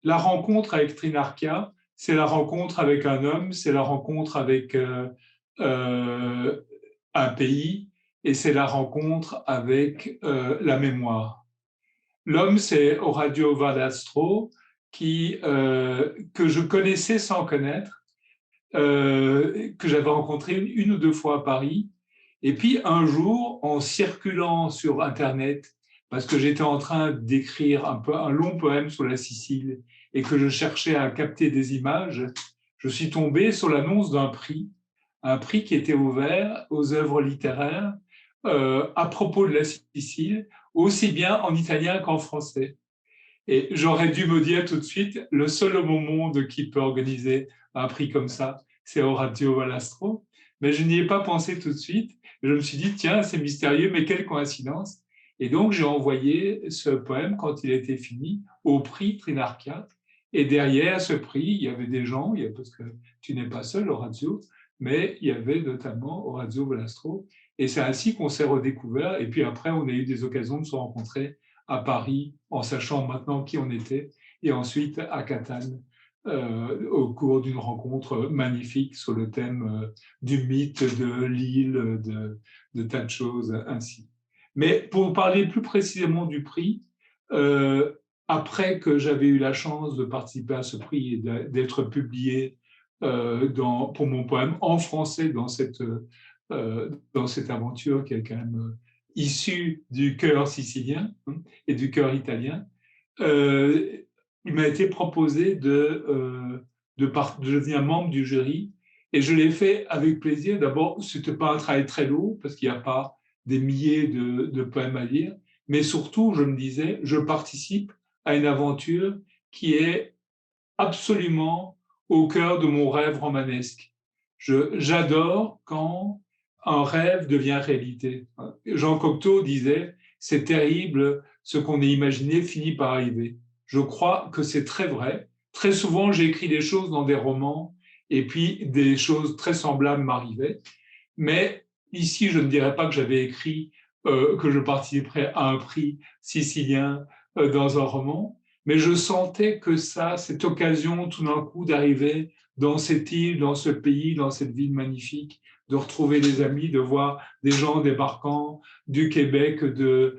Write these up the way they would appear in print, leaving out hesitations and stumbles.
la rencontre avec Trinarchia, c'est la rencontre avec un homme, c'est la rencontre avec euh, un pays, et c'est la rencontre avec la mémoire. L'homme, c'est Orazio Valastro, que je connaissais sans connaître, que j'avais rencontré une ou deux fois à Paris. Et puis un jour, en circulant sur Internet, parce que j'étais en train d'écrire un long poème sur la Sicile et que je cherchais à capter des images, je suis tombé sur l'annonce un prix qui était ouvert aux œuvres littéraires à propos de la Sicile, aussi bien en italien qu'en français. Et j'aurais dû me dire tout de suite, le seul homme au monde qui peut organiser un prix comme ça, c'est Orazio Valastro. Mais je n'y ai pas pensé tout de suite. Je me suis dit, tiens, c'est mystérieux, mais quelle coïncidence. Et donc, j'ai envoyé ce poème, quand il était fini, au prix Trinarchia. Et derrière ce prix, il y avait des gens, parce que tu n'es pas seul, Orazio, mais il y avait notamment Orazio Valastro. Et c'est ainsi qu'on s'est redécouvert. Et puis après, on a eu des occasions de se rencontrer à Paris, en sachant maintenant qui on était, et ensuite à Catane, au cours d'une rencontre magnifique sur le thème du mythe de l'île, de tas de choses ainsi. Mais pour parler plus précisément du prix, euh, après que j'avais eu la chance de participer à ce prix et d'être publié pour mon poème en français dans cette aventure qui est quand même issue du cœur sicilien et du cœur italien, euh, il m'a été proposé de devenir membre du jury et je l'ai fait avec plaisir. D'abord, ce n'était pas un travail très lourd parce qu'il n'y a pas des milliers de poèmes à lire, mais surtout, je me disais, je participe à une aventure qui est absolument au cœur de mon rêve romanesque. J'adore quand un rêve devient réalité. Jean Cocteau disait, c'est terrible, ce qu'on a imaginé finit par arriver. Je crois que c'est très vrai. Très souvent, j'ai écrit des choses dans des romans et puis des choses très semblables m'arrivaient. Mais ici, je ne dirais pas que j'avais écrit, que je participerais à un prix sicilien dans un roman, mais je sentais que cette occasion tout d'un coup d'arriver dans cette île, dans ce pays, dans cette ville magnifique, de retrouver des amis, de voir des gens débarquant du Québec, de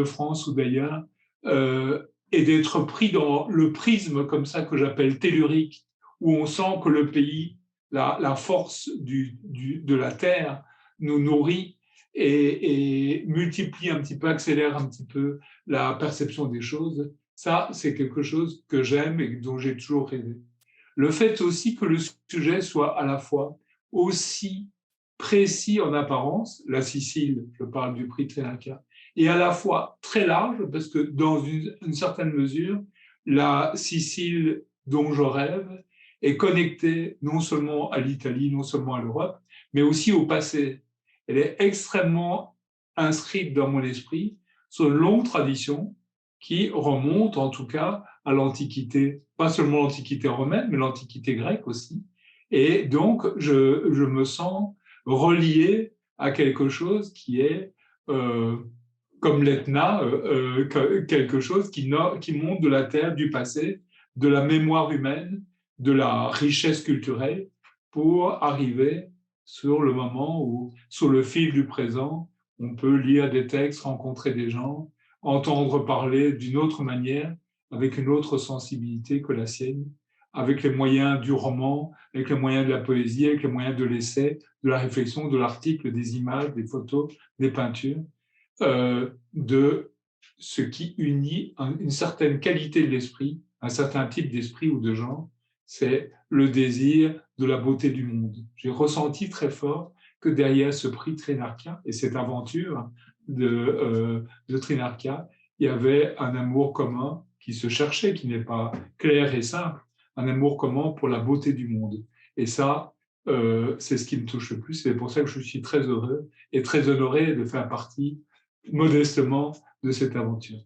France ou d'ailleurs, et d'être pris dans le prisme comme ça que j'appelle tellurique, où on sent que le pays, la force de la terre nous nourrit et multiplie un petit peu, accélère un petit peu la perception des choses. Ça, c'est quelque chose que j'aime et dont j'ai toujours rêvé. Le fait aussi que le sujet soit à la fois aussi précis en apparence, la Sicile, je parle du prix Trinacria, et à la fois très large, parce que dans une certaine mesure, la Sicile dont je rêve est connectée non seulement à l'Italie, non seulement à l'Europe, mais aussi au passé. Elle est extrêmement inscrite dans mon esprit sur une longue tradition qui remonte en tout cas à l'Antiquité, pas seulement l'Antiquité romaine, mais l'Antiquité grecque aussi. Et donc, je me sens relié à quelque chose qui est, comme l'Etna, quelque chose qui monte de la terre, du passé, de la mémoire humaine, de la richesse culturelle, pour arriver sur le moment où, sur le fil du présent, on peut lire des textes, rencontrer des gens, entendre parler d'une autre manière, avec une autre sensibilité que la sienne, avec les moyens du roman, avec les moyens de la poésie, avec les moyens de l'essai, de la réflexion, de l'article, des images, des photos, des peintures, de ce qui unit une certaine qualité de l'esprit, un certain type d'esprit ou de genre, c'est le désir de la beauté du monde. J'ai ressenti très fort que derrière ce prix Trinarchia et cette aventure de Trinarchia, il y avait un amour commun qui se cherchait, qui n'est pas clair et simple, un amour commun pour la beauté du monde. Et ça, c'est ce qui me touche le plus. C'est pour ça que je suis très heureux et très honoré de faire partie modestement de cette aventure.